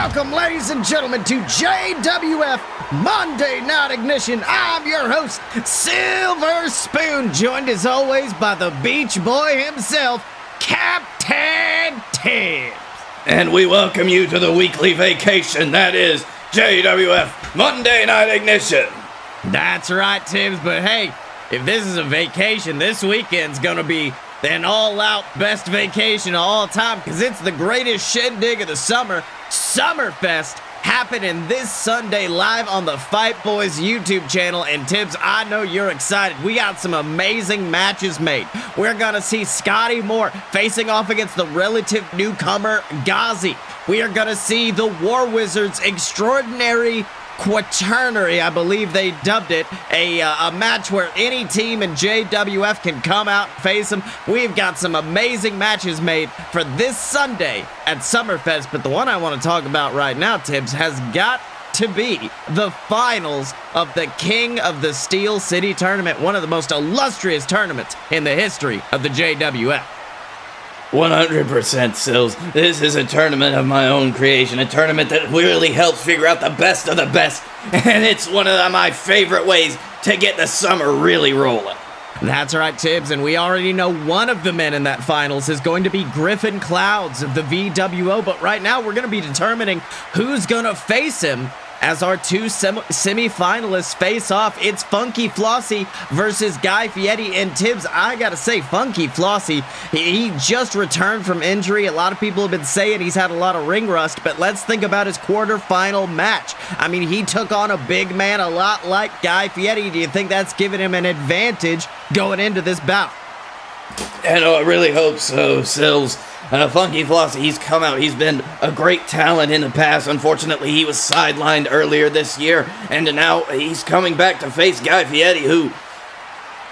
Welcome, ladies and gentlemen, to JWF Monday Night Ignition. I'm your host, Silver Spoon, joined as always by the Beach Boy himself, Captain Tibbs. And we welcome you to the weekly vacation that is JWF Monday Night Ignition. That's right, Tibbs, but hey, if this is a vacation, this weekend's gonna be an all-out best vacation of all time because it's the greatest shindig of the summer, Summerfest, happening this Sunday live on the Fight Boyz YouTube channel. And Tibbs, I know you're excited. We got some amazing matches made. We're gonna see Scottye Moore facing off against the relative newcomer Gozzie. We are gonna see the War Wizards Extraordinary Quaternary, I believe they dubbed it, a match where any team in JWF can come out and face them. We've got some amazing matches made for this Sunday at Summerfest, but the one I want to talk about right now, Tibbs, has got to be the finals of the King of the Steel City tournament, one of the most illustrious tournaments in the history of the JWF. 100% Sills. This is a tournament of my own creation, a tournament that really helps figure out the best of the best, and it's one of my favorite ways to get the summer really rolling. That's right, Tibbs, and we already know one of the men in that finals is going to be Griffin Clouds of the VWO, but right now we're going to be determining who's going to face him as our two semi-finalists face off. It's Funky Flossie versus Guy Fieri. And Tibbs, I gotta say, Funky Flossie, he just returned from injury. A lot of people have been saying he's had a lot of ring rust, but let's think about his quarterfinal match. I mean, he took on a big man a lot like Guy Fieri. Do you think that's given him an advantage going into this bout? And I really hope so, Sills. Funky Flossie, he's come out. He's been a great talent in the past. Unfortunately, he was sidelined earlier this year, and now he's coming back to face Guy Fieri, who,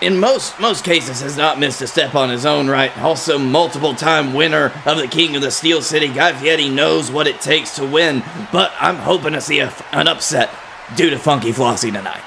in most cases, has not missed a step on his own right. Also, multiple-time winner of the King of the Steel City. Guy Fieri knows what it takes to win, but I'm hoping to see an upset due to Funky Flossie tonight.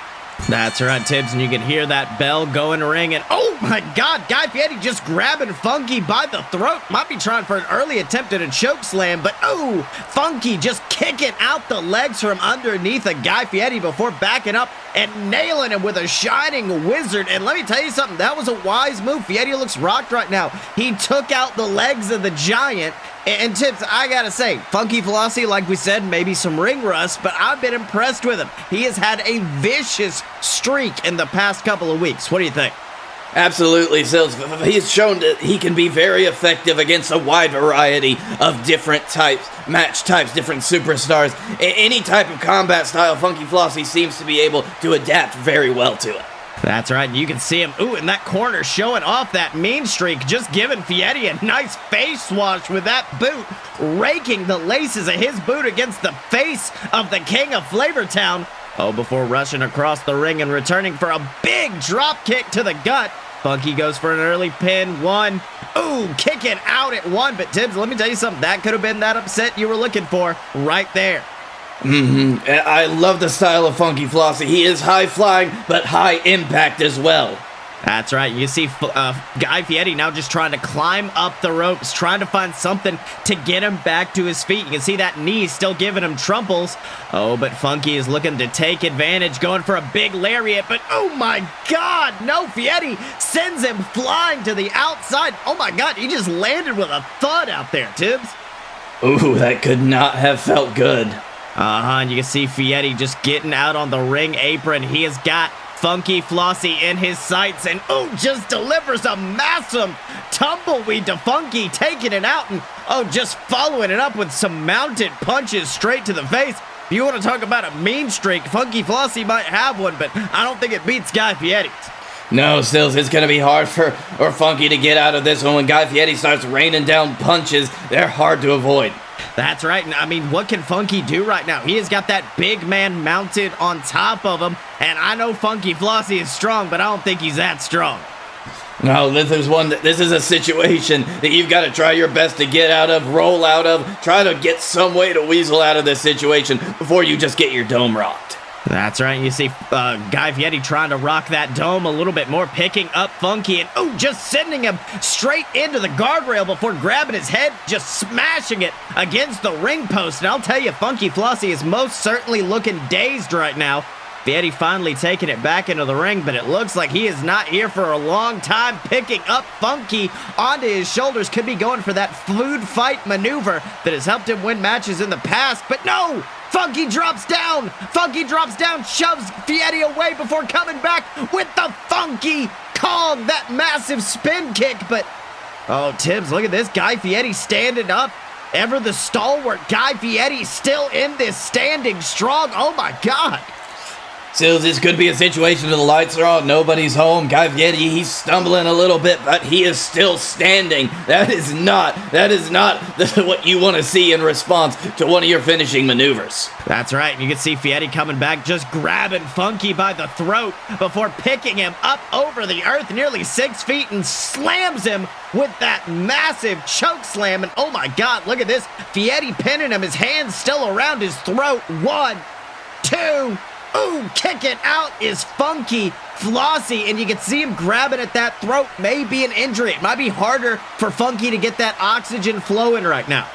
That's right, Tibbs, and you can hear that bell going ring, and oh my God, Guy Fieri just grabbing Funky by the throat. Might be trying for an early attempt at a choke slam, but oh, Funky just kicking out the legs from underneath of Guy Fieri before backing up and nailing him with a shining wizard. And let me tell you something, that was a wise move. Fieri looks rocked right now. He took out the legs of the giant. And Tibbs, I gotta say, Funky Flossie, like we said, maybe some ring rust, but I've been impressed with him. He has had a vicious streak in the past couple of weeks. What do you think? Absolutely, Sills. He's shown that he can be very effective against a wide variety of different types, match types, different superstars. Any type of combat style, Funky Flossie seems to be able to adapt very well to it. That's right, you can see him, in that corner, showing off that mean streak, just giving Fieri a nice face wash with that boot, raking the laces of his boot against the face of the King of Flavortown. Before rushing across the ring and returning for a big drop kick to the gut. Funky goes for an early pin, one. Kicking out at one, but Tibbs, let me tell you something, that could have been that upset you were looking for right there. I love the style of Funky Flossie. He is high-flying, but high-impact as well. That's right. You see Guy Fieri now just trying to climb up the ropes, trying to find something to get him back to his feet. You can see that knee still giving him troubles. But Funky is looking to take advantage, going for a big lariat. But oh my God, no, Fieri sends him flying to the outside. Oh my God, he just landed with a thud out there, Tibbs. That could not have felt good. And you can see Fieri just getting out on the ring apron. He has got Funky Flossie in his sights, and just delivers a massive tumbleweed to Funky, taking it out, and just following it up with some mounted punches straight to the face. If you want to talk about a mean streak, Funky Flossie might have one, but I don't think it beats Guy Fieri's. No, Stills, it's going to be hard for Funky to get out of this one. When Guy Fieri starts raining down punches, they're hard to avoid. That's right, and I mean, what can Funky do right now? He has got that big man mounted on top of him, and I know Funky Flossie is strong, but I don't think he's that strong. No, this is a situation that you've got to try your best to get out of, roll out of, try to get some way to weasel out of this situation before you just get your dome rocked. That's right. You see Guy Fieri trying to rock that dome a little bit more, picking up Funky, and just sending him straight into the guardrail before grabbing his head, just smashing it against the ring post. And I'll tell you, Funky Flossie is most certainly looking dazed right now. Fieri finally taking it back into the ring, but it looks like he is not here for a long time. Picking up Funky onto his shoulders, could be going for that food fight maneuver that has helped him win matches in the past, but no! Funky drops down! Funky drops down, shoves Fieri away before coming back with the Funky Kong, that massive spin kick, but oh, Tibbs, look at this. Guy Fieri standing up. Ever the stalwart Guy Fieri still in this, standing strong. Oh my God. Sills, this could be a situation where the lights are on, nobody's home. Guy Fieri, he's stumbling a little bit, but he is still standing. That is not what you want to see in response to one of your finishing maneuvers. That's right. You can see Fieri coming back, just grabbing Funky by the throat before picking him up over the earth nearly 6 feet and slams him with that massive choke slam. And oh my God, look at this. Fieri pinning him, his hands still around his throat. 1, 2, ooh, kicking out is Funky Flossie, and you can see him grabbing at that throat. May be an injury. It might be harder for Funky to get that oxygen flowing right now.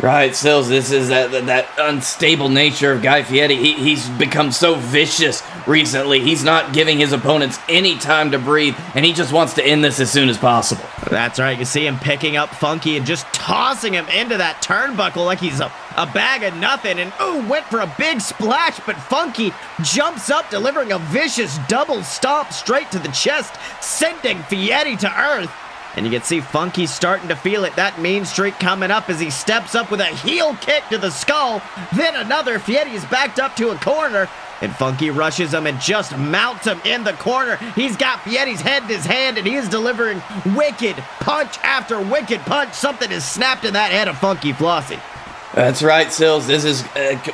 Right, Sills, this is that unstable nature of Guy Fieri. He's become so vicious recently. He's not giving his opponents any time to breathe, and he just wants to end this as soon as possible. That's right. You see him picking up Funky and just tossing him into that turnbuckle like he's a bag of nothing, and ooh, went for a big splash, but Funky jumps up, delivering a vicious double stomp straight to the chest, sending Fieri to earth. And you can see Funky starting to feel it. That mean streak coming up as he steps up with a heel kick to the skull. Then another. Fieri is backed up to a corner. And Funky rushes him and just mounts him in the corner. He's got Fieri's head in his hand, and he is delivering wicked punch after wicked punch. Something is snapped in that head of Funky Flossie. That's right, Sills. This is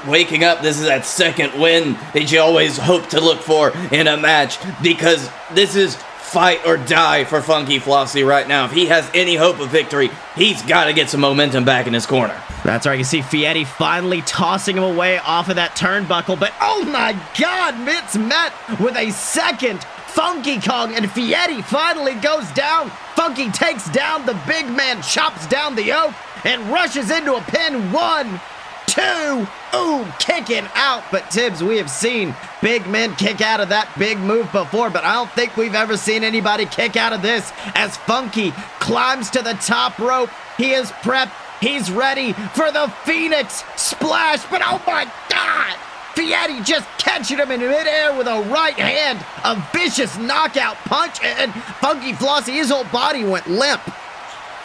waking up. This is that second win that you always hope to look for in a match, because this is fight or die for Funky Flossie right now. If he has any hope of victory, he's got to get some momentum back in his corner. That's right. You see Fieri finally tossing him away off of that turnbuckle, but oh my God, it's met with a second Funky Kong, and Fieri finally goes down. Funky takes down the big man, chops down the oak, and rushes into a pin. 1, 2, ooh, kicking out. But Tibbs, we have seen big men kick out of that big move before, but I don't think we've ever seen anybody kick out of this, as Funky climbs to the top rope. He is prepped. He's ready for the Phoenix Splash, but oh my God! Fieri just catching him in midair with a right hand, a vicious knockout punch, and Funky Flossie, his whole body went limp.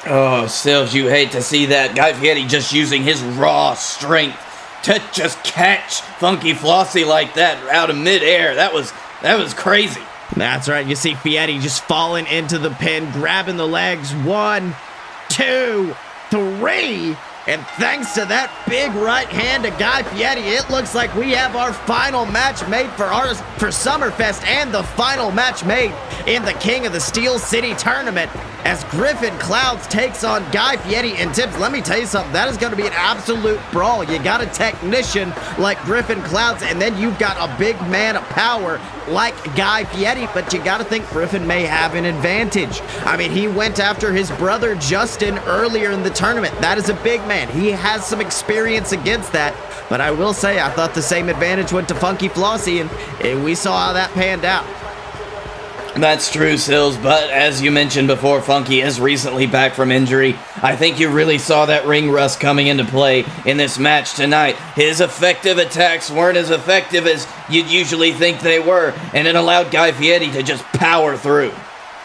Oh, Sills, you hate to see that. Guy Fieri just using his raw strength to just catch Funky Flossie like that out of midair. That was crazy. That's right. You see Fieri just falling into the pin, grabbing the legs. 1, 2, 3. And thanks to that big right hand of Guy Fieri, it looks like we have our final match made for Summerfest, and the final match made in the King of the Steel City tournament, as Griffin Clouds takes on Guy Fieri. And Tibbs, let me tell you something, that is going to be an absolute brawl. You got a technician like Griffin Clouds, and then you've got a big man of power like Guy Fieri, but you got to think Griffin may have an advantage. I mean, he went after his brother Justin earlier in the tournament. That is a big man. He has some experience against that, but I will say I thought the same advantage went to Funky Flossie, and we saw how that panned out. That's true, Sills, but as you mentioned before, Funky is recently back from injury. I think you really saw that ring rust coming into play in this match tonight. His effective attacks weren't as effective as you'd usually think they were, and it allowed Guy Fieri to just power through.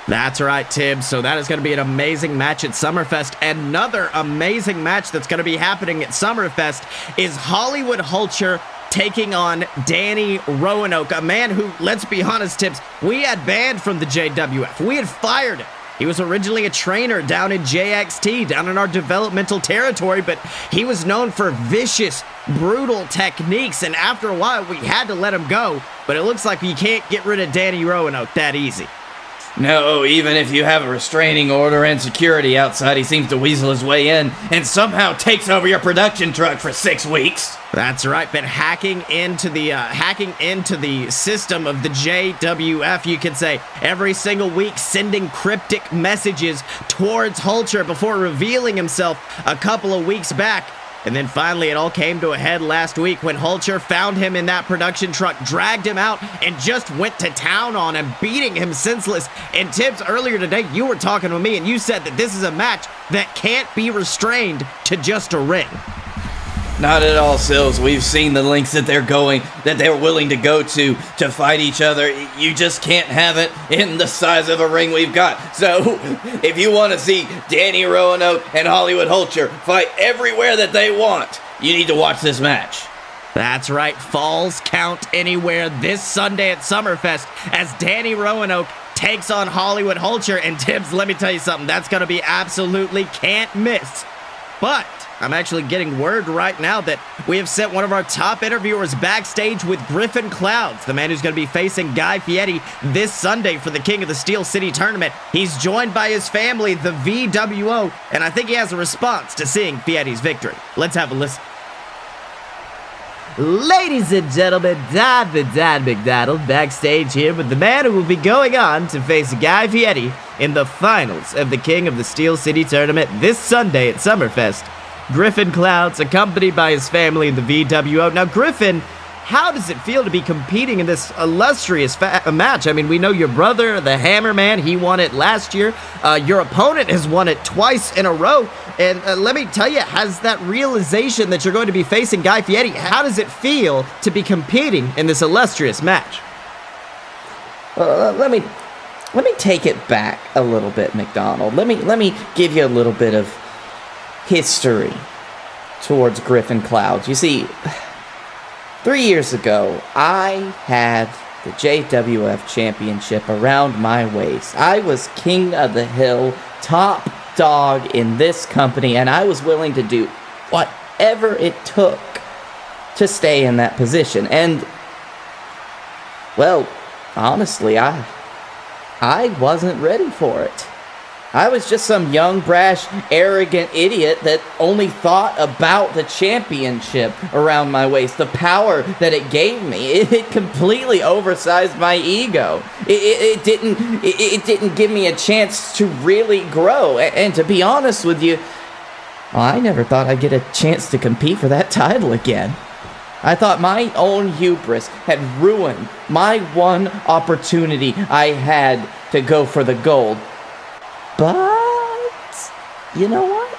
That's right, Tibbs. So that is going to be an amazing match at Summerfest. Another amazing match that's going to be happening at Summerfest is Hollywood Hulcher taking on Danny Roanoke, a man who, let's be honest, Tibbs, we had banned from the JWF. We had fired him. He was originally a trainer down in JXT, down in our developmental territory, but he was known for vicious, brutal techniques, and after a while, we had to let him go. But it looks like you can't get rid of Danny Roanoke that easy. No, even if you have a restraining order and security outside, he seems to weasel his way in and somehow takes over your production truck for 6 weeks. That's right, been hacking into the system of the JWF, you could say, every single week, sending cryptic messages towards Hulcher before revealing himself a couple of weeks back. And then finally, it all came to a head last week when Hulcher found him in that production truck, dragged him out, and just went to town on him, beating him senseless. And Tibbs, earlier today, you were talking to me, and you said that this is a match that can't be restrained to just a ring. Not at all, Sills. We've seen the lengths that they're willing to go to fight each other. You just can't have it in the size of a ring we've got. So, if you want to see Danny Roanoke and Hollywood Hulcher fight everywhere that they want, you need to watch this match. That's right, Falls Count Anywhere this Sunday at Summerfest as Danny Roanoke takes on Hollywood Hulcher. And Tibbs, let me tell you something, that's going to be absolutely can't miss. But I'm actually getting word right now that we have sent one of our top interviewers backstage with Griffin Clouds, the man who's going to be facing Guy Fieri this Sunday for the King of the Steel City tournament. He's joined by his family, the VWO, and I think he has a response to seeing Fieri's victory. Let's have a listen. Ladies and gentlemen, Don the Don McDonald backstage here with the man who will be going on to face Guy Fieri in the finals of the King of the Steel City tournament this Sunday at Summerfest. Griffin Clouds, accompanied by his family in the VWO. Now, Griffin, how does it feel to be competing in this illustrious match? I mean, we know your brother, the Hammerman, he won it last year. Your opponent has won it twice in a row. And let me tell you, has that realization that you're going to be facing Guy Fieri, how does it feel to be competing in this illustrious match? Let me take it back a little bit, McDonald. Let me give you a little bit of history towards Griffin Clouds. You see, 3 years ago, I had the JWF championship around my waist. I was king of the hill, top dog in this company, and I was willing to do whatever it took to stay in that position. And, well, honestly, I wasn't ready for it. I was just some young, brash, arrogant idiot that only thought about the championship around my waist, the power that it gave me. It completely oversized my ego. It didn't give me a chance to really grow. And to be honest with you, I never thought I'd get a chance to compete for that title again. I thought my own hubris had ruined my one opportunity I had to go for the gold. But, you know what?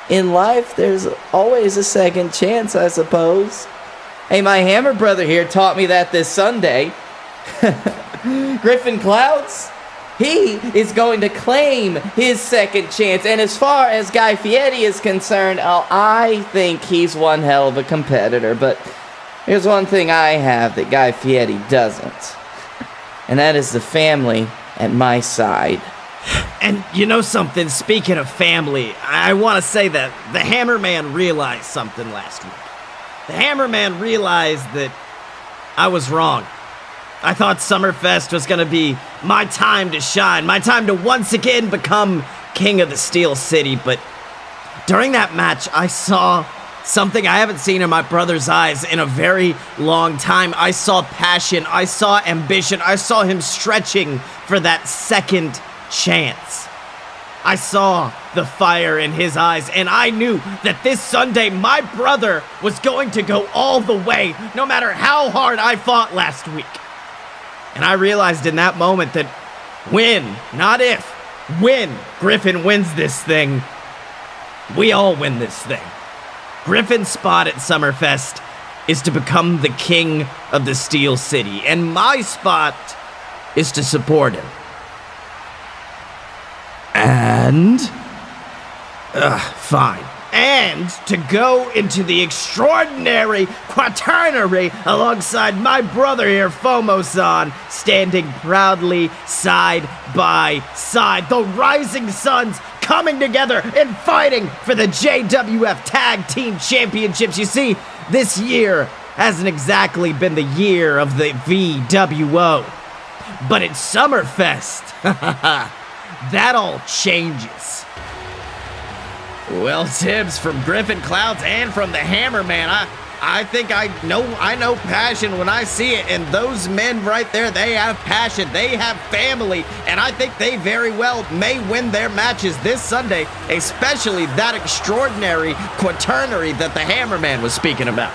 In life, there's always a second chance, I suppose. Hey, my Hammer brother here taught me that this Sunday. Griffin Clouds, he is going to claim his second chance. And as far as Guy Fieri is concerned, I think he's one hell of a competitor. But here's one thing I have that Guy Fieri doesn't. And that is the family at my side. And you know something, speaking of family, I want to say that the Hammerman realized something last week. The Hammerman realized that I was wrong. I thought Summerfest was going to be my time to shine, my time to once again become King of the Steel City, but during that match, I saw something I haven't seen in my brother's eyes in a very long time. I saw passion, I saw ambition, I saw him stretching for that second chance. I saw the fire in his eyes, and I knew that this Sunday my brother was going to go all the way, no matter how hard I fought last week. And I realized in that moment that when, not if, when Griffin wins this thing, we all win this thing. Griffin's spot at Summerfest is to become the king of the Steel City, and my spot is to support him. And, fine. And to go into the extraordinary quaternary alongside my brother here, Fomo-san, standing proudly side by side. The Rising Suns coming together and fighting for the JWF Tag Team Championships. You see, this year hasn't exactly been the year of the VWO. but it's Summerfest. That all changes. Well, Tibbs, from Griffin Clouds and from the Hammerman, I think I know passion when I see it, and those men right there, they have passion, they have family, and I think they very well may win their matches this Sunday, especially that extraordinary quaternary that the Hammerman was speaking about.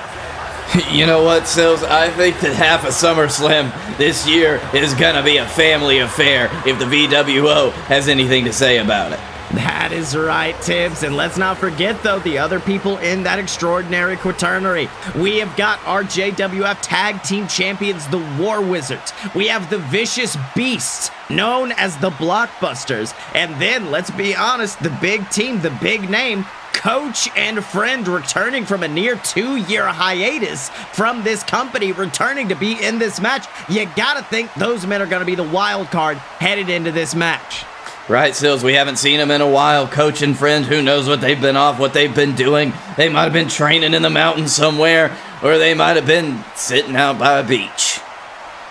You know what, Sills? I think that half of SummerSlam this year is gonna be a family affair if the VWO has anything to say about it. That is right, Tibbs. And let's not forget, though, the other people in that extraordinary quaternary. We have got our JWF Tag Team Champions, the War Wizards. We have the Vicious Beasts, known as the Blockbusters. And then, let's be honest, the big team, the big name, coach and friend, returning from a near 2-year hiatus from this company, returning to be in this match. You gotta think those men are gonna be the wild card headed into this match. Right, Sills, we haven't seen them in a while. Coach and friend, who knows what they've been off, what they've been doing. They might have been training in the mountains somewhere, or they might have been sitting out by a beach.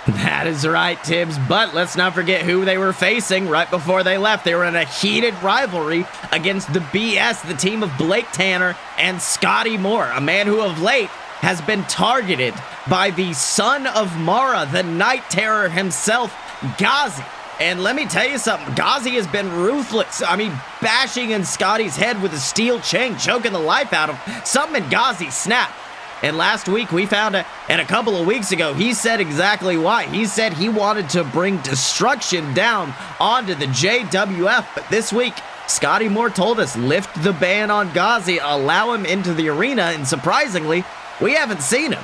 That is right, Tibbs, but let's not forget who they were facing right before they left. They were in a heated rivalry against the BS, the team of Blake Tanner and Scottye Moore, a man who of late has been targeted by the son of Mara, the Night Terror himself, Gozzie. And let me tell you something, Gozzie has been ruthless. I mean, bashing in Scottye's head with a steel chain, choking the life out of him. Something in Gozzie snapped. And last week we found out, and a couple of weeks ago, he said exactly why. He said he wanted to bring destruction down onto the JWF. But this week, Scottye Moore told us, lift the ban on Gozzie, allow him into the arena, and surprisingly, we haven't seen him.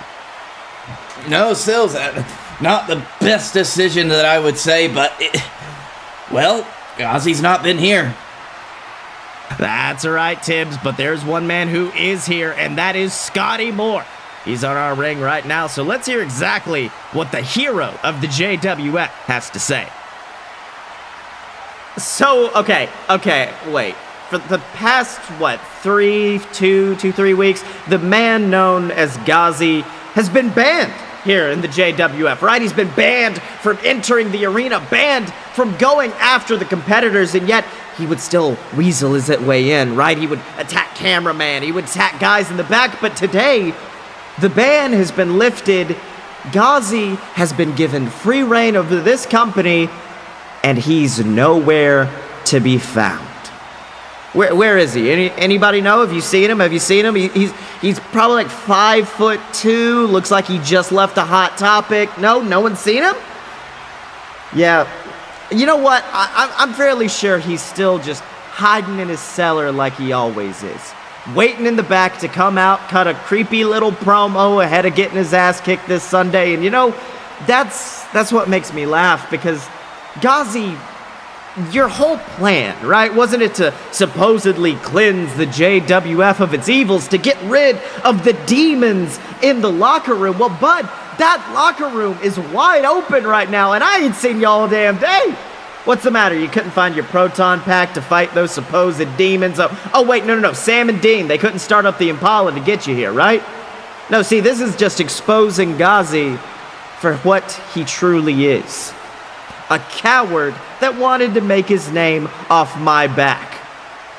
No, Sills, not the best decision that I would say, but, well, Gozzie's not been here. That's right, Tibbs, but there's one man who is here, and that is Scottye Moore. He's on our ring right now, so let's hear exactly what the hero of the JWF has to say. So, okay, wait. For the past, 3 weeks, the man known as Gozzie has been banned here in the JWF, right? He's been banned from entering the arena, banned from going after the competitors, and yet he would still weasel his way in, right? He would attack cameraman, he would attack guys in the back, but today, the ban has been lifted. Gozzie has been given free reign over this company, and he's nowhere to be found. Where is he? Anybody know? Have you seen him? He's probably like 5'2". Looks like he just left a Hot Topic. No one's seen him? Yeah. You know what? I'm fairly sure he's still just hiding in his cellar like he always is. Waiting in the back to come out, cut a creepy little promo ahead of getting his ass kicked this Sunday. And you know, that's what makes me laugh, because Gozzie, your whole plan, right? Wasn't it to supposedly cleanse the JWF of its evils, to get rid of the demons in the locker room? Well, bud, that locker room is wide open right now, and I ain't seen you all damn day. What's the matter? You couldn't find your proton pack to fight those supposed demons? Oh wait, no. Sam and Dean, they couldn't start up the Impala to get you here, right? No, see, this is just exposing Gozzie for what he truly is. A coward that wanted to make his name off my back.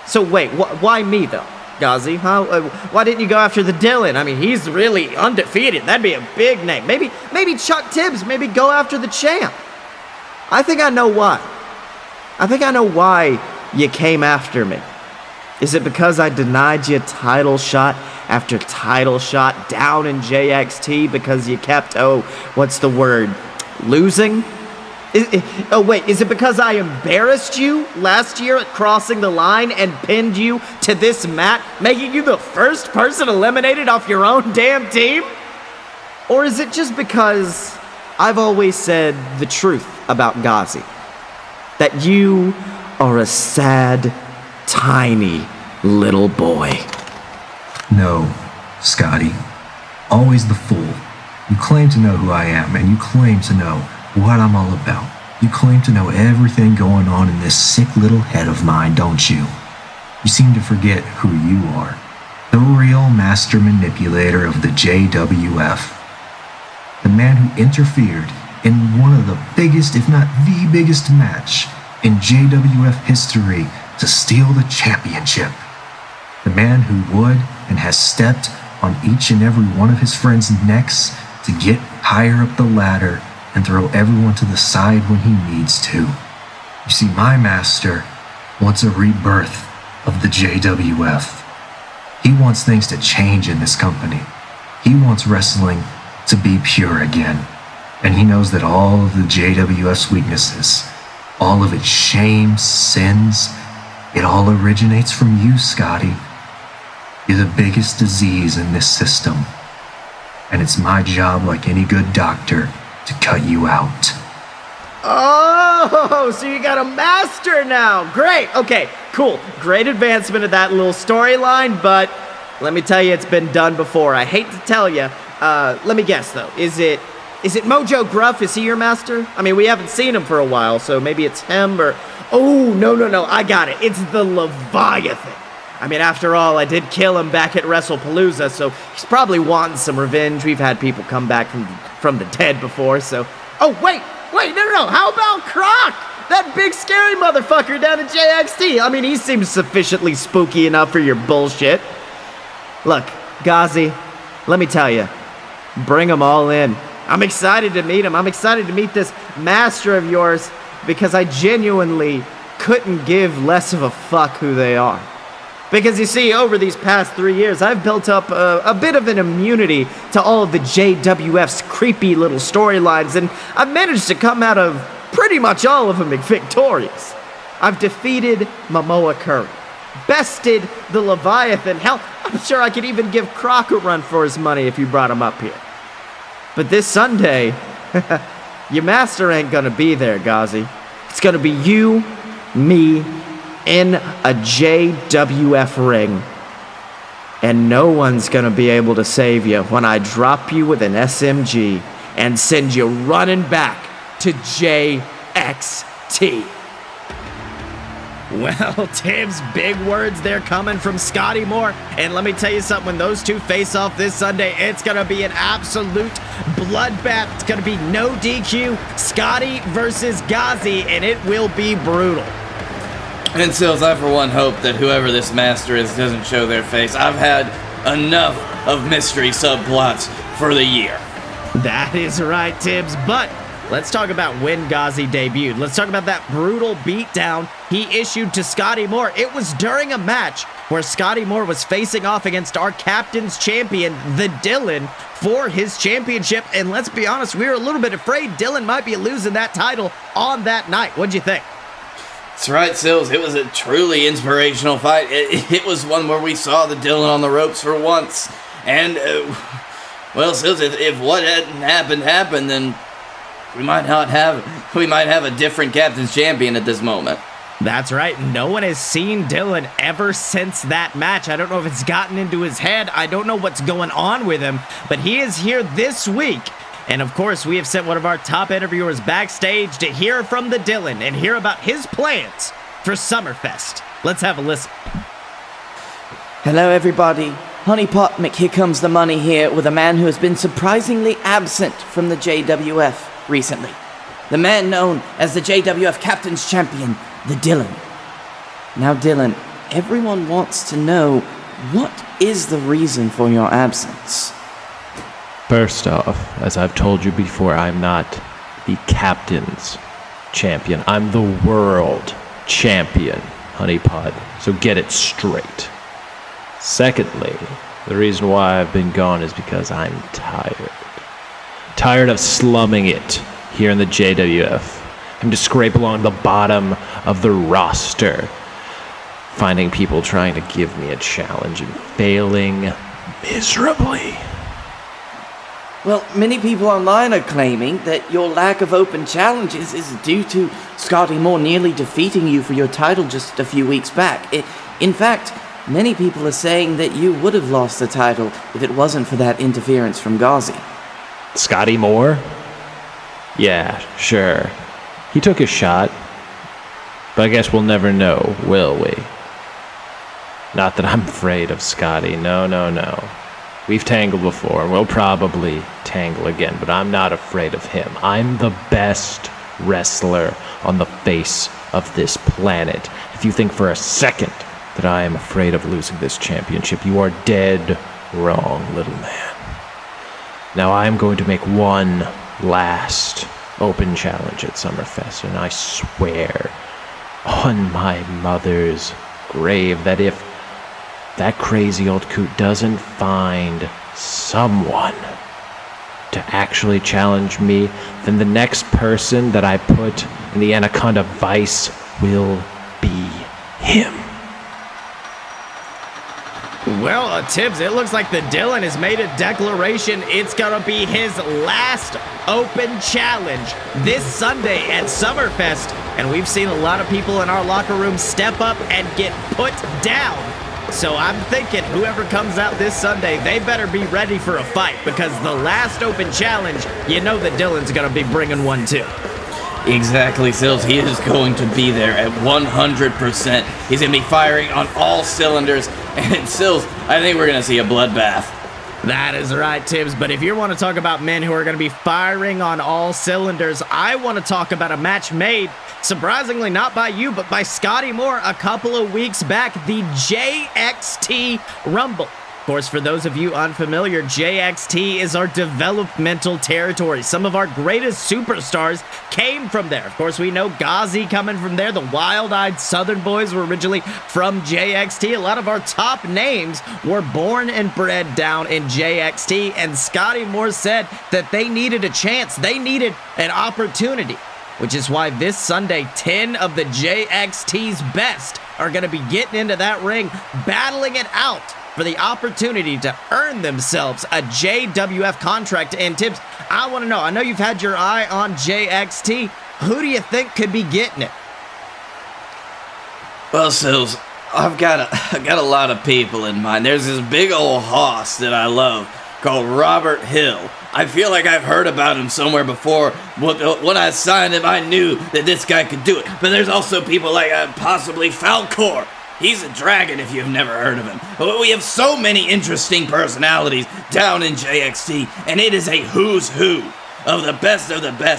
So wait, why me though, Gozzie? Huh? Why didn't you go after the Dylan? I mean, he's really undefeated. That'd be a big name. Maybe Chuck Tibbs. Maybe go after the champ. I think I know why. I think I know why you came after me. Is it because I denied you title shot after title shot down in JXT because you kept, losing? Is it because I embarrassed you last year at crossing the line and pinned you to this mat, making you the first person eliminated off your own damn team? Or is it just because I've always said the truth about Gozzie? That you are a sad, tiny little boy. No, Scottye. Always the fool. You claim to know who I am, and you claim to know what I'm all about. You claim to know everything going on in this sick little head of mine, don't you? You seem to forget who you are. The real master manipulator of the JWF. The man who interfered in one of the biggest, if not the biggest match in JWF history to steal the championship. The man who would and has stepped on each and every one of his friends' necks to get higher up the ladder and throw everyone to the side when he needs to. You see, my master wants a rebirth of the JWF. He wants things to change in this company. He wants wrestling to be pure again. And he knows that all of the JWF's weaknesses, all of its shame, sins, it all originates from you, Scottye. You're the biggest disease in this system. And it's my job, like any good doctor, to cut you out. Oh, so you got a master now. Great. Okay, cool. Great advancement of that little storyline, but let me tell you, it's been done before. I hate to tell you. Let me guess, though. Is it Mojo Gruff? Is he your master? I mean, we haven't seen him for a while, so maybe it's him or... Oh, no. I got it. It's the Leviathan. I mean, after all, I did kill him back at WrestlePalooza, so he's probably wanting some revenge. We've had people come back from the dead before, so... Oh, wait, no. How about Croc? That big scary motherfucker down at JXT. I mean, he seems sufficiently spooky enough for your bullshit. Look, Gozzie, let me tell you, bring them all in. I'm excited to meet him. I'm excited to meet this master of yours because I genuinely couldn't give less of a fuck who they are. Because you see, over these past 3 years, I've built up a bit of an immunity to all of the JWF's creepy little storylines, and I've managed to come out of pretty much all of them victorious. I've defeated Mamoa Curry, bested the Leviathan. Hell, I'm sure I could even give Croc a run for his money if you brought him up here. But this Sunday, your master ain't gonna be there, Gozzie. It's gonna be you, me, in a JWF ring. And no one's gonna be able to save you when I drop you with an SMG and send you running back to JXT. Well, Tibbs, big words there coming from Scottye Moore. And let me tell you something, when those two face off this Sunday, it's going to be an absolute bloodbath. It's going to be no DQ, Scottye versus Gozzie, and it will be brutal. And Sills, I for one hope that whoever this master is doesn't show their face. I've had enough of mystery subplots for the year. That is right, Tibbs, but let's talk about when Gozzie debuted. Let's talk about that brutal beatdown he issued to Scottye Moore. It was during a match where Scottye Moore was facing off against our captain's champion, the Dylan, for his championship. And let's be honest, we were a little bit afraid Dylan might be losing that title on that night. What'd you think? That's right, Sills. It was a truly inspirational fight. It was one where we saw the Dylan on the ropes for once. And, well, Sills, if what hadn't happened, then we might have a different captain's champion at this moment. That's right. No one has seen Dylan ever since that match. I don't know if it's gotten into his head. I don't know what's going on with him, but he is here this week. And of course, we have sent one of our top interviewers backstage to hear from the Dylan and hear about his plans for Summerfest. Let's have a listen. Hello, everybody. Honeypot McHere Comes the Money here with a man who has been surprisingly absent from the JWF recently. The man known as the JWF Captain's Champion, the Dylan. Now, Dylan, everyone wants to know, what is the reason for your absence? First off, as I've told you before, I'm not the Captain's Champion. I'm the World Champion, Honeypot. So get it straight. Secondly, the reason why I've been gone is because I'm tired. Tired of slumming it here in the JWF. I'm to scrape along the bottom of the roster, finding people trying to give me a challenge and failing miserably. Well, many people online are claiming that your lack of open challenges is due to Scottye Moore nearly defeating you for your title just a few weeks back. In fact, many people are saying that you would have lost the title if it wasn't for that interference from Gozzie. Scottye Moore? Yeah, sure. He took a shot, but I guess we'll never know, will we? Not that I'm afraid of Scottye, no. We've tangled before, and we'll probably tangle again, but I'm not afraid of him. I'm the best wrestler on the face of this planet. If you think for a second that I am afraid of losing this championship, you are dead wrong, little man. Now I'm going to make one last open challenge at Summerfest, and I swear on my mother's grave that if that crazy old coot doesn't find someone to actually challenge me, then the next person that I put in the Anaconda Vice will be him. Well, Tibbs, it looks like the Dylan has made a declaration. It's going to be his last open challenge this Sunday at Summerfest. And we've seen a lot of people in our locker room step up and get put down. So I'm thinking whoever comes out this Sunday, they better be ready for a fight, because the last open challenge, you know that Dylan's going to be bringing one too. Exactly, Sills. He is going to be there at 100%. He's going to be firing on all cylinders. And Sills, I think we're going to see a bloodbath. That is right, Tibbs. But if you want to talk about men who are going to be firing on all cylinders, I want to talk about a match made, surprisingly not by you, but by Scottye Moore a couple of weeks back, the JXT Rumble. Of course, for those of you unfamiliar, JXT is our developmental territory. Some of our greatest superstars came from there. Of course, we know Gozzie coming from there. The wild-eyed Southern boys were originally from JXT. A lot of our top names were born and bred down in JXT, and Scottye Moore said that they needed a chance. They needed an opportunity, which is why this Sunday, 10 of the JXT's best are going to be getting into that ring, battling it out for the opportunity to earn themselves a JWF contract. And Tibbs, I want to know, I know you've had your eye on JXT. Who do you think could be getting it? Well, Sills, I've got a lot of people in mind. There's this big old hoss that I love called Robert Hill. I feel like I've heard about him somewhere before. When I signed him, I knew that this guy could do it. But there's also people like possibly Falcor. He's a dragon if you've never heard of him. But we have so many interesting personalities down in JXT, and it is a who's who of the best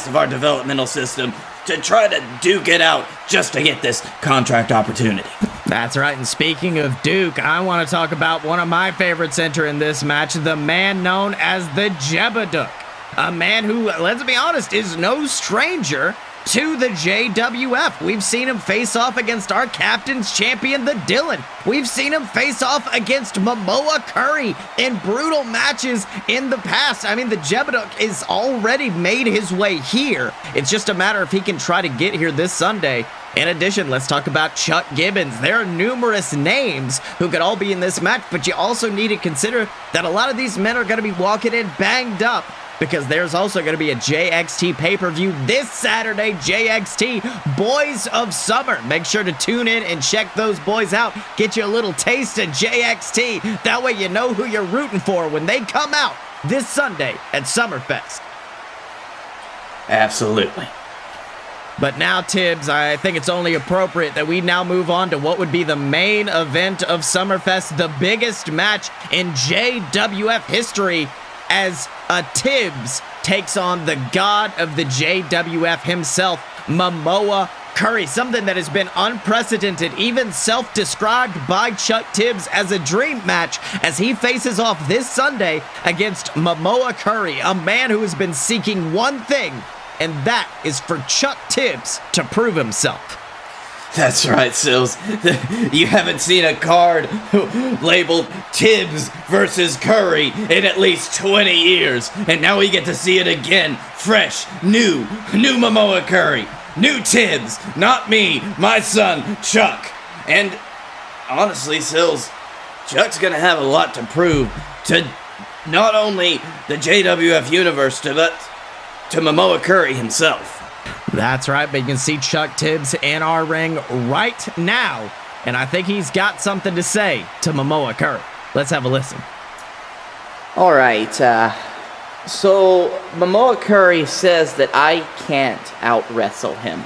of our developmental system to try to duke it out just to get this contract opportunity. That's right, and speaking of Duke, I want to talk about one of my favorites entering this match, the man known as the Jebeduk. A man who, let's be honest, is no stranger to the JWF. We've seen him face off against our captain's champion, the Dylan. We've seen him face off against Mamoa Curry in brutal matches in the past. I mean, the Jebeduk is already made his way here. It's just a matter if he can try to get here this Sunday. In addition, let's talk about Chuck Gibbons. There are numerous names who could all be in this match, but you also need to consider that a lot of these men are going to be walking in banged up, because there's also going to be a JXT pay-per-view this Saturday, JXT Boyz of Summer. Make sure to tune in and check those boys out. Get you a little taste of JXT. That way you know who you're rooting for when they come out this Sunday at Summerfest. Absolutely. But now, Tibbs, I think it's only appropriate that we now move on to what would be the main event of Summerfest, the biggest match in JWF history, as Tibbs takes on the god of the JWF himself, Mamoa Curry. Something that has been unprecedented, even self-described by Chuck Tibbs as a dream match, as he faces off this Sunday against Mamoa Curry, a man who has been seeking one thing, and that is for Chuck Tibbs to prove himself. That's right, Sills. You haven't seen a card labeled Tibbs versus Curry in at least 20 years. And now we get to see it again. Fresh, new Mamoa Curry. New Tibbs. Not me, my son, Chuck. And honestly, Sills, Chuck's gonna have a lot to prove to not only the JWF universe, but to Mamoa Curry himself. That's right, but you can see Chuck Tibbs in our ring right now, and I think he's got something to say to Mamoa Curry. Let's have a listen. All right, so Mamoa Curry says that I can't out-wrestle him.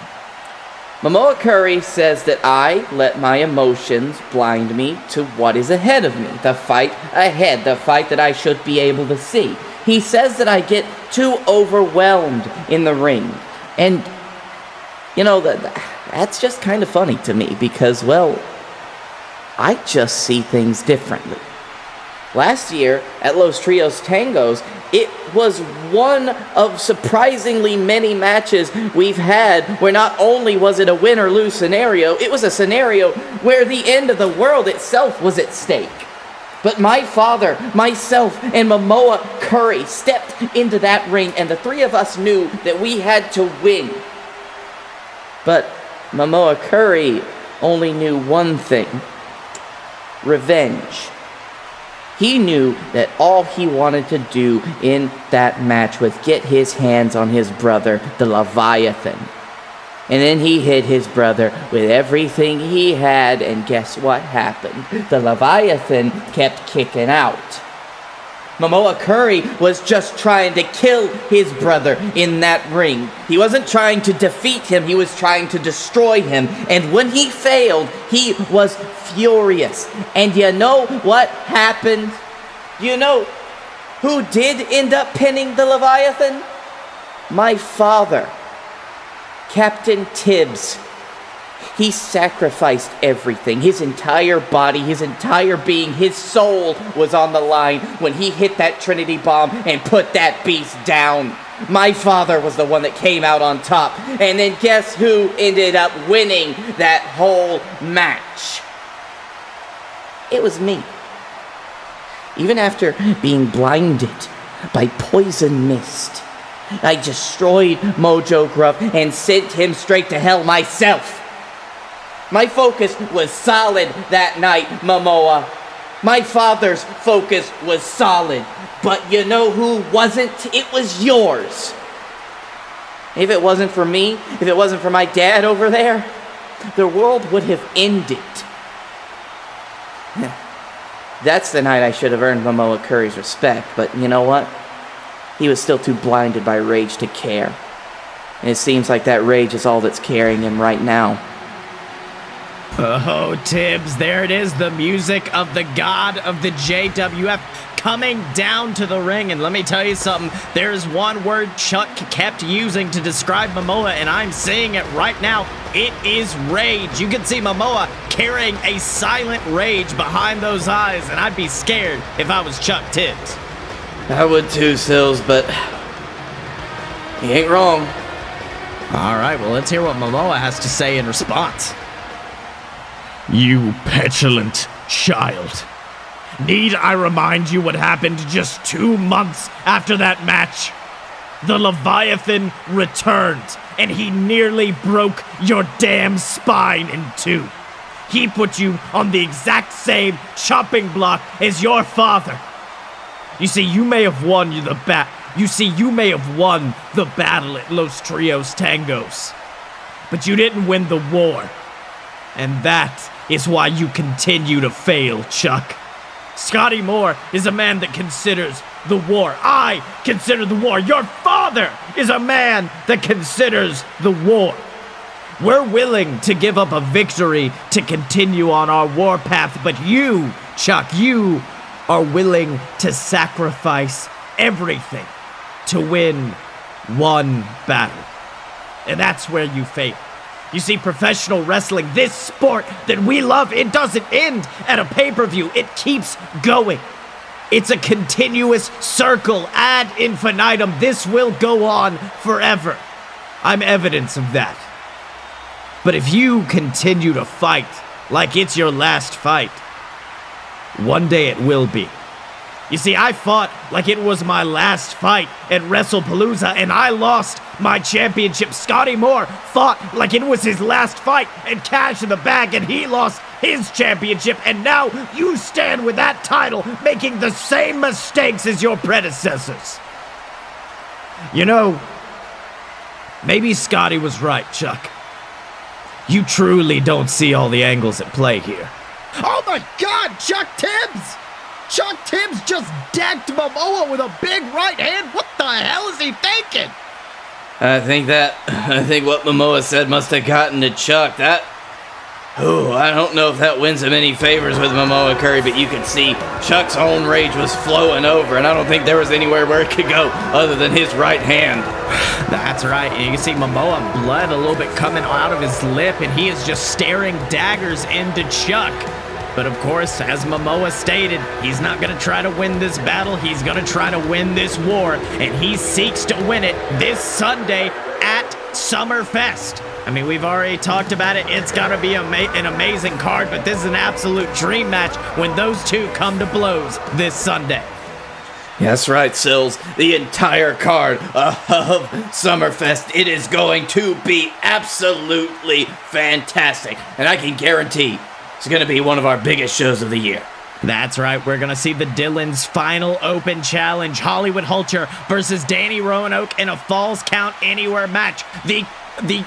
Mamoa Curry says that I let my emotions blind me to what is ahead of me, the fight ahead, the fight that I should be able to see. He says that I get too overwhelmed in the ring. And, you know, that's just kind of funny to me because, well, I just see things differently. Last year at Los Trios Tangos, it was one of surprisingly many matches we've had where not only was it a win or lose scenario, it was a scenario where the end of the world itself was at stake. But my father, myself, and Mamoa Curry stepped into that ring, and the three of us knew that we had to win. But Mamoa Curry only knew one thing: revenge. He knew that all he wanted to do in that match was get his hands on his brother, the Leviathan. And then he hit his brother with everything he had, and guess what happened? The Leviathan kept kicking out. Mamoa Curry was just trying to kill his brother in that ring. He wasn't trying to defeat him, he was trying to destroy him. And when he failed, he was furious. And you know what happened? You know who did end up pinning the Leviathan? My father, Captain Tibbs. He sacrificed everything. His entire body, his entire being, his soul was on the line when he hit that Trinity bomb and put that beast down. My father was the one that came out on top. And then guess who ended up winning that whole match? It was me. Even after being blinded by poison mist, I destroyed Mojo Gruff and sent him straight to hell myself. My focus was solid that night, Momoa. My father's focus was solid. But you know who wasn't? It was yours. If it wasn't for me, if it wasn't for my dad over there, the world would have ended. That's the night I should have earned Mamoa Curry's respect, but you know what? He was still too blinded by rage to care. And it seems like that rage is all that's carrying him right now. Oh, Tibbs, there it is, the music of the god of the JWF coming down to the ring. And let me tell you something, there's one word Chuck kept using to describe Mamoa, and I'm saying it right now. It is rage. You can see Mamoa carrying a silent rage behind those eyes, and I'd be scared if I was Chuck Tibbs. I would too, Sills, but he ain't wrong. All right, well, let's hear what Mamoa has to say in response. You petulant child. Need I remind you what happened just 2 months after that match? The Leviathan returned, and he nearly broke your damn spine in two. He put you on the exact same chopping block as your father. You see, you may have won the battle at Los Trios Tangos, but you didn't win the war. And that is why you continue to fail, Chuck. Scottye Moore is a man that considers the war. I consider the war. Your father is a man that considers the war. We're willing to give up a victory to continue on our war path, but you, Chuck, you are willing to sacrifice everything to win one battle. And that's where you fail. You see, professional wrestling, this sport that we love, it doesn't end at a pay-per-view. It keeps going. It's a continuous circle ad infinitum. This will go on forever. I'm evidence of that. But if you continue to fight like it's your last fight, one day it will be. You see, I fought like it was my last fight at WrestlePalooza, and I lost my championship. Scottye Moore fought like it was his last fight at Cash in the Bag, and he lost his championship, and now you stand with that title making the same mistakes as your predecessors. You know, maybe Scottye was right, Chuck. You truly don't see all the angles at play here. Oh my God, Chuck Tibbs! Chuck Tibbs just decked Momoa with a big right hand. What the hell is he thinking? I think what Mamoa said must have gotten to Chuck. I don't know if that wins him any favors with Mamoa Curry, but you could see Chuck's own rage was flowing over, and I don't think there was anywhere where it could go other than his right hand. That's right. You can see Mamoa blood a little bit coming out of his lip, and he is just staring daggers into Chuck. But of course, as Mamoa stated, he's not going to try to win this battle. He's going to try to win this war, and he seeks to win it this Sunday at Summerfest. I mean, we've already talked about it. It's going to be an amazing card, but this is an absolute dream match when those two come to blows this Sunday. That's right, Sills. The entire card of Summerfest, it is going to be absolutely fantastic. And I can guarantee it's going to be one of our biggest shows of the year. That's right. We're going to see the Dylan's final open challenge. Hollywood Hulcher versus Danny Roanoke in a Falls Count Anywhere match. The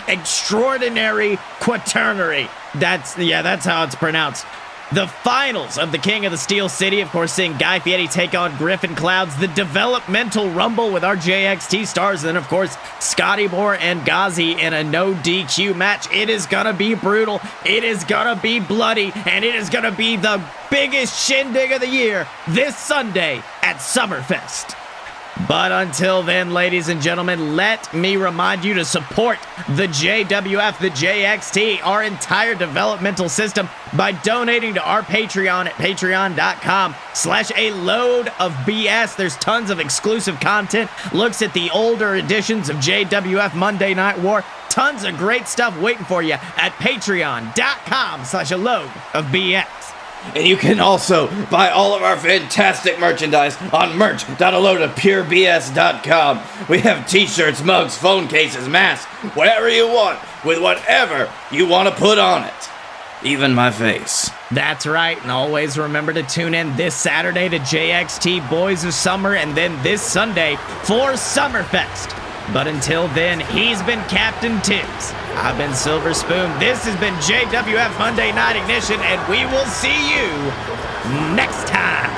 extraordinary quaternary. That's how it's pronounced. The finals of the King of the Steel City, of course, seeing Guy Fieri take on Griffin Clouds. The developmental rumble with our JXT stars. And then, of course, Scottye Moore and Gozzie in a no DQ match. It is going to be brutal. It is going to be bloody. And it is going to be the biggest shindig of the year this Sunday at Summerfest. But until then, ladies and gentlemen, let me remind you to support the JWF, the JXT, our entire developmental system by donating to our Patreon at patreon.com/a-load-of-BS. There's tons of exclusive content, looks at the older editions of JWF Monday Night War, tons of great stuff waiting for you at patreon.com/a-load-of-BS. And you can also buy all of our fantastic merchandise on merch.aloadofpurebs.com. We have t-shirts, mugs, phone cases, masks, whatever you want, with whatever you want to put on it. Even my face. That's right, and always remember to tune in this Saturday to JXT Boyz of Summer, and then this Sunday for Summerfest. But until then, he's been Captain Tibbs. I've been Silver Spoon. This has been JWF Monday Night Ignition, and we will see you next time.